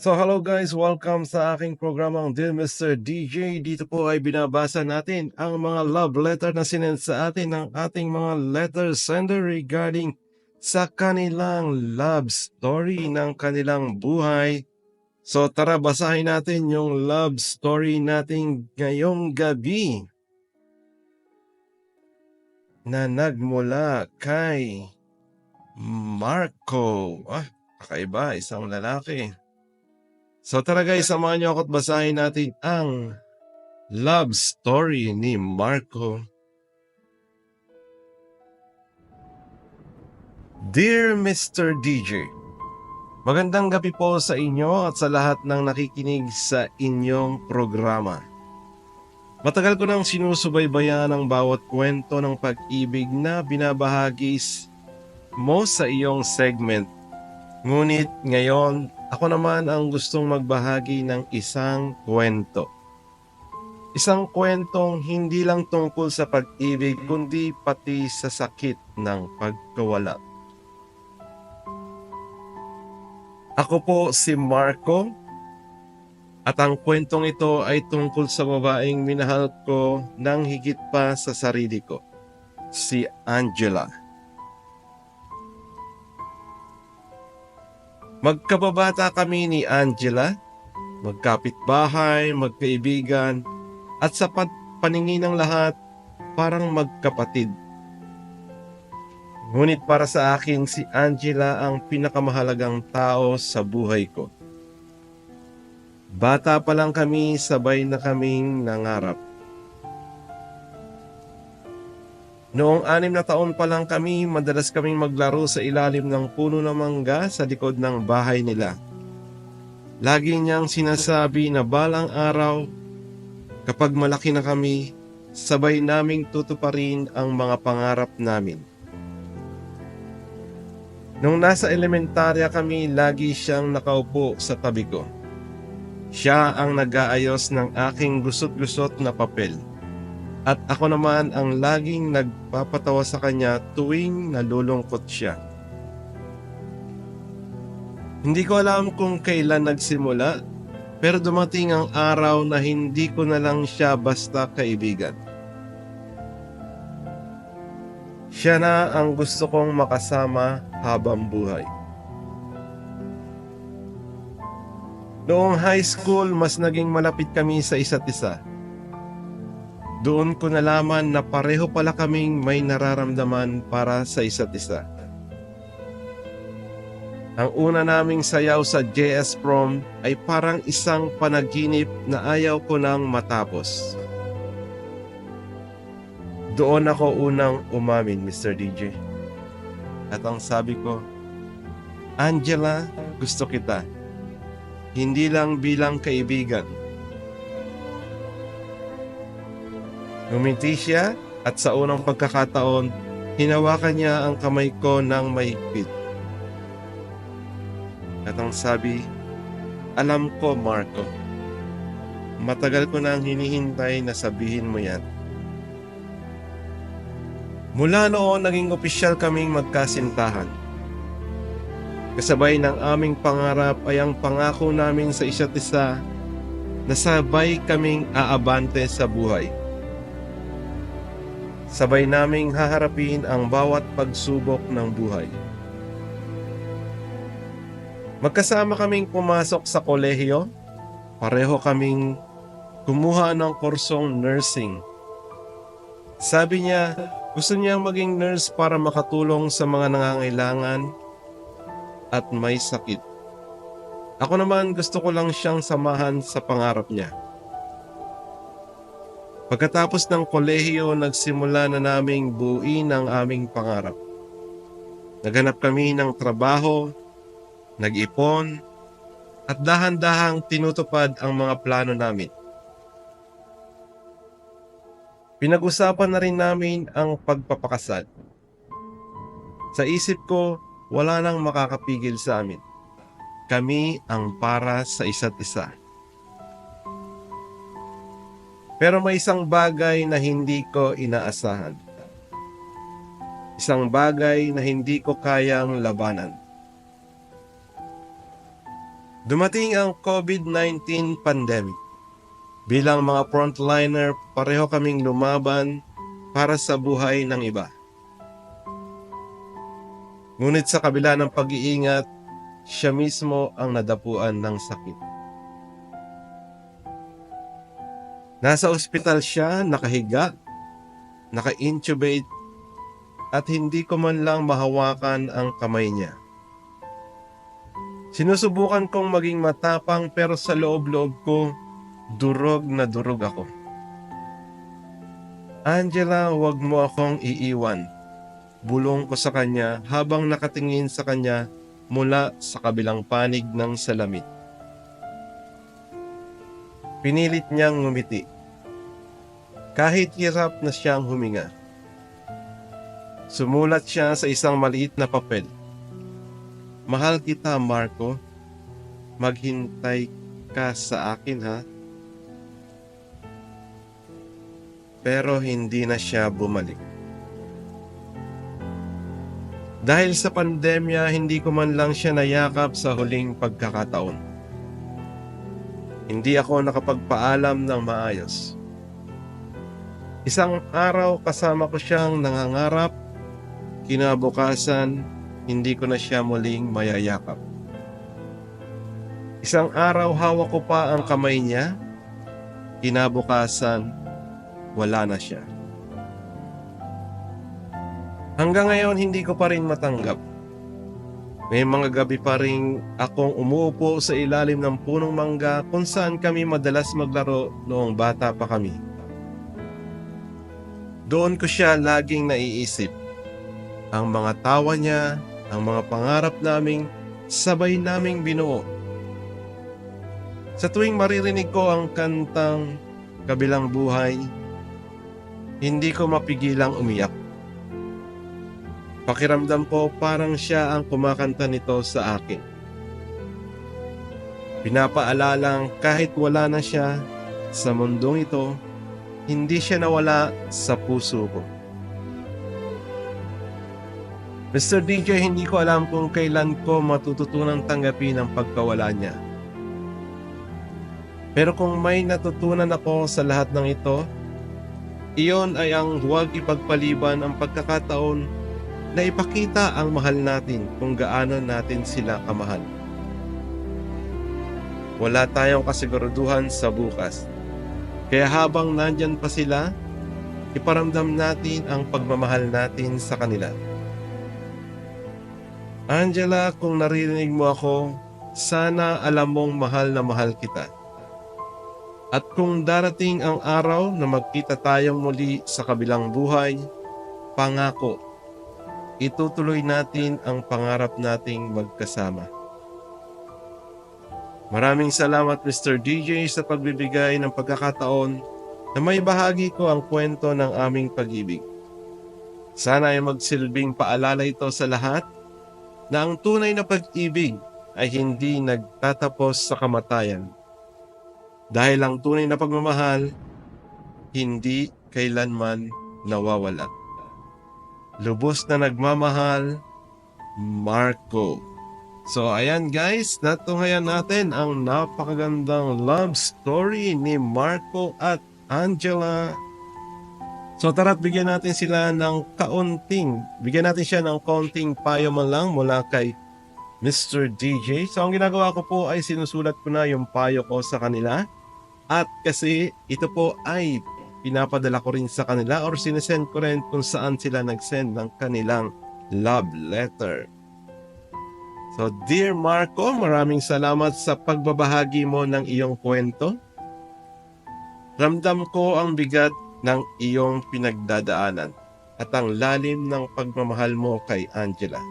So hello guys, welcome sa aking programang Dear Mr. DJ. Dito po ay binabasa natin ang mga love letter na sinend sa atin ng ating mga letter sender regarding sa kanilang love story ng kanilang buhay. So tara basahin natin yung love story natin ngayong gabi na nagmula kay Marco. Kakaiba, isang lalaki. So tara guys, samahan niyo ako at basahin natin ang love story ni Marco. Dear Mr. DJ, magandang gabi po sa inyo at sa lahat ng nakikinig sa inyong programa. Matagal ko nang sinusubaybayan ang bawat kwento ng pag-ibig na binabahagi mo sa iyong segment. Ngunit ngayon, ako naman ang gustong magbahagi ng isang kwento. Isang kwentong hindi lang tungkol sa pag-ibig kundi pati sa sakit ng pagkawala. Ako po si Marco at ang kwentong ito ay tungkol sa babaeng minahal ko ng higit pa sa sarili ko, si Angela. Magkababata kami ni Angela, magkapitbahay, magkaibigan, at sa paningin ng lahat, parang magkapatid. Ngunit para sa akin, si Angela ang pinakamahalagang tao sa buhay ko. Bata pa lang kami, sabay na kaming nangarap. Noong 6 na taon pa lang kami, madalas kaming maglaro sa ilalim ng puno ng mangga sa likod ng bahay nila. Lagi niyang sinasabi na balang araw, kapag malaki na kami, sabay naming tutuparin ang mga pangarap namin. Nung nasa elementarya kami, lagi siyang nakaupo sa tabi ko. Siya ang nag-aayos ng aking gusot-gusot na papel. At ako naman ang laging nagpapatawa sa kanya tuwing nalulungkot siya. Hindi ko alam kung kailan nagsimula, pero dumating ang araw na hindi ko na lang siya basta kaibigan. Siya na ang gusto kong makasama habang buhay. Noong high school, mas naging malapit kami sa isa't isa. Doon ko nalaman na pareho pala kaming may nararamdaman para sa isa't isa. Ang una naming sayaw sa JS Prom ay parang isang panaginip na ayaw ko nang matapos. Doon ako unang umamin, Mr. DJ. At ang sabi ko, Angela, gusto kita. Hindi lang bilang kaibigan. Ngumiti siya at sa unang pagkakataon, hinawakan niya ang kamay ko ng mahigpit. At ang sabi, alam ko Marco, matagal ko nang hinihintay na sabihin mo yan. Mula noon, naging opisyal kaming magkasintahan. Kasabay ng aming pangarap ay ang pangako namin sa isa't isa na sabay kaming aabante sa buhay. Sabay naming haharapin ang bawat pagsubok ng buhay. Magkasama kaming pumasok sa kolehiyo, pareho kaming kumuha ng kursong nursing. Sabi niya, gusto niyang maging nurse para makatulong sa mga nangangailangan at may sakit. Ako naman gusto ko lang siyang samahan sa pangarap niya. Pagkatapos ng kolehiyo, nagsimula na naming buuin ang aming pangarap. Naghanap kami ng trabaho, nag-ipon, at dahan-dahang tinutupad ang mga plano namin. Pinag-usapan na rin namin ang pagpapakasal. Sa isip ko, wala nang makakapigil sa amin. Kami ang para sa isa't isa. Pero may isang bagay na hindi ko inaasahan. Isang bagay na hindi ko kayang labanan. Dumating ang COVID-19 pandemic. Bilang mga frontliner, pareho kaming lumaban para sa buhay ng iba. Ngunit sa kabila ng pag-iingat, siya mismo ang nadapuan ng sakit. Nasa ospital siya, nakahiga, naka-intubate, at hindi ko man lang mahawakan ang kamay niya. Sinusubukan kong maging matapang pero sa loob-loob ko, durog na durog ako. Angela, huwag mo akong iiwan. Bulong ko sa kanya habang nakatingin sa kanya mula sa kabilang panig ng salamin. Pinilit niyang ngumiti. Kahit hirap na siyang huminga. Sumulat siya sa isang maliit na papel. Mahal kita, Marco. Maghintay ka sa akin, ha? Pero hindi na siya bumalik. Dahil sa pandemya, hindi ko man lang siya nayakap sa huling pagkakataon. Hindi ako nakapagpaalam ng maayos. Isang araw kasama ko siyang nangangarap, kinabukasan, hindi ko na siya muling mayayakap. Isang araw hawak ko pa ang kamay niya, kinabukasan, wala na siya. Hanggang ngayon, hindi ko pa rin matanggap. May mga gabi pa rin akong umuupo sa ilalim ng punong mangga kung saan kami madalas maglaro noong bata pa kami. Doon ko siya laging naiisip. Ang mga tawa niya, ang mga pangarap naming sabay naming binuo. Sa tuwing maririnig ko ang kantang Kabilang Buhay, hindi ko mapigilang umiyak. Pakiramdam ko parang siya ang kumakanta nito sa akin. Pinapaalalang kahit wala na siya sa mundong ito, hindi siya nawala sa puso ko. Mr. DJ, hindi ko alam kung kailan ko matututunang tanggapin ang pagkawala niya. Pero kung may natutunan ako sa lahat ng ito, iyon ay ang huwag ipagpaliban ang pagkakataon na ipakita ang mahal natin kung gaano natin sila kamahal. Wala tayong kasiguraduhan sa bukas. Kaya habang nandyan pa sila, iparamdam natin ang pagmamahal natin sa kanila. Angela, kung naririnig mo ako, sana alam mong mahal na mahal kita. At kung darating ang araw na magkita tayong muli sa kabilang buhay, pangako, itutuloy natin ang pangarap nating magkasama. Maraming salamat Mr. DJ sa pagbibigay ng pagkakataon na may bahagi ko ang kwento ng aming pag-ibig. Sana ay magsilbing paalala ito sa lahat na ang tunay na pag-ibig ay hindi nagtatapos sa kamatayan. Dahil ang tunay na pagmamahal, hindi kailanman nawawala. Lubos na nagmamahal, Marco. So ayan guys, natunghayan natin ang napakagandang love story ni Marco at Angela. So tara't bigyan natin siya ng kaunting payo man lang mula kay Mr. DJ. So ang ginagawa ko po ay sinusulat ko na yung payo ko sa kanila. At kasi ito po ay pinapadala ko rin sa kanila or sinesend ko rin kung saan sila nag-send ng kanilang love letter. So dear Marco, maraming salamat sa pagbabahagi mo ng iyong kwento. Ramdam ko ang bigat ng iyong pinagdadaanan at ang lalim ng pagmamahal mo kay Angela.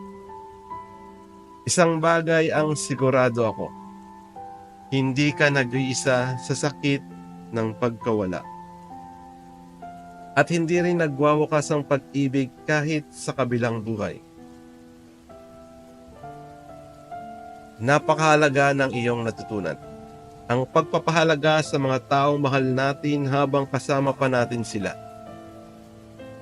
Isang bagay ang sigurado ako. Hindi ka nag-iisa sa sakit ng pagkawala. At hindi rin nagwawakas ang pag-ibig kahit sa kabilang buhay. Napakahalaga ng iyong natutunan. Ang pagpapahalaga sa mga taong mahal natin habang kasama pa natin sila.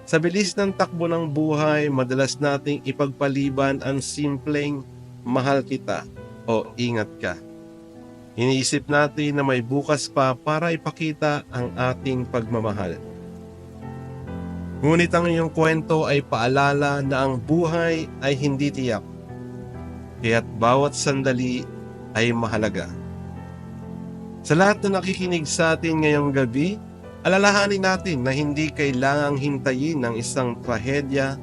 Sa bilis ng takbo ng buhay, madalas nating ipagpaliban ang simpleng mahal kita o ingat ka. Iniisip natin na may bukas pa para ipakita ang ating pagmamahal. Ngunit ang iyong kwento ay paalala na ang buhay ay hindi tiyak, kaya't bawat sandali ay mahalaga. Sa lahat na nakikinig sa atin ngayong gabi, alalahanin natin na hindi kailangang hintayin ng isang trahedya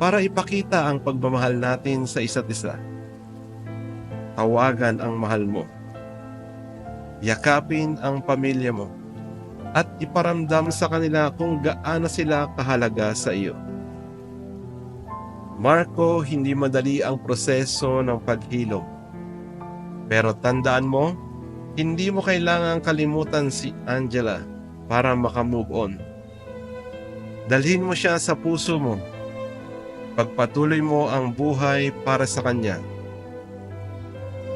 para ipakita ang pagmamahal natin sa isa't isa. Tawagan ang mahal mo. Yakapin ang pamilya mo at iparamdam sa kanila kung gaano sila kahalaga sa iyo. Marco, hindi madali ang proseso ng paghilom. Pero tandaan mo, hindi mo kailangang kalimutan si Angela para makamove on. Dalhin mo siya sa puso mo. Pagpatuloy mo ang buhay para sa kanya.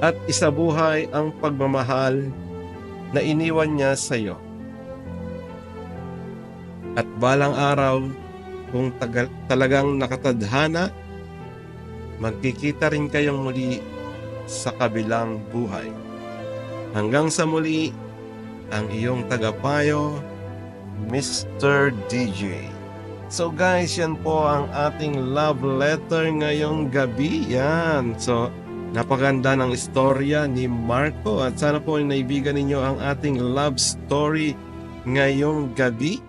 At isabuhay ang pagmamahal na iniwan niya sa iyo. At balang araw, kung talagang nakatadhana, magkikita rin kayong muli sa kabilang buhay. Hanggang sa muli, ang iyong tagapayo, Mr. DJ. So guys, yan po ang ating love letter ngayong gabi. Yan. So, napaganda ng istorya ni Marco at sana po naibigan ninyo ang ating love story ngayong gabi.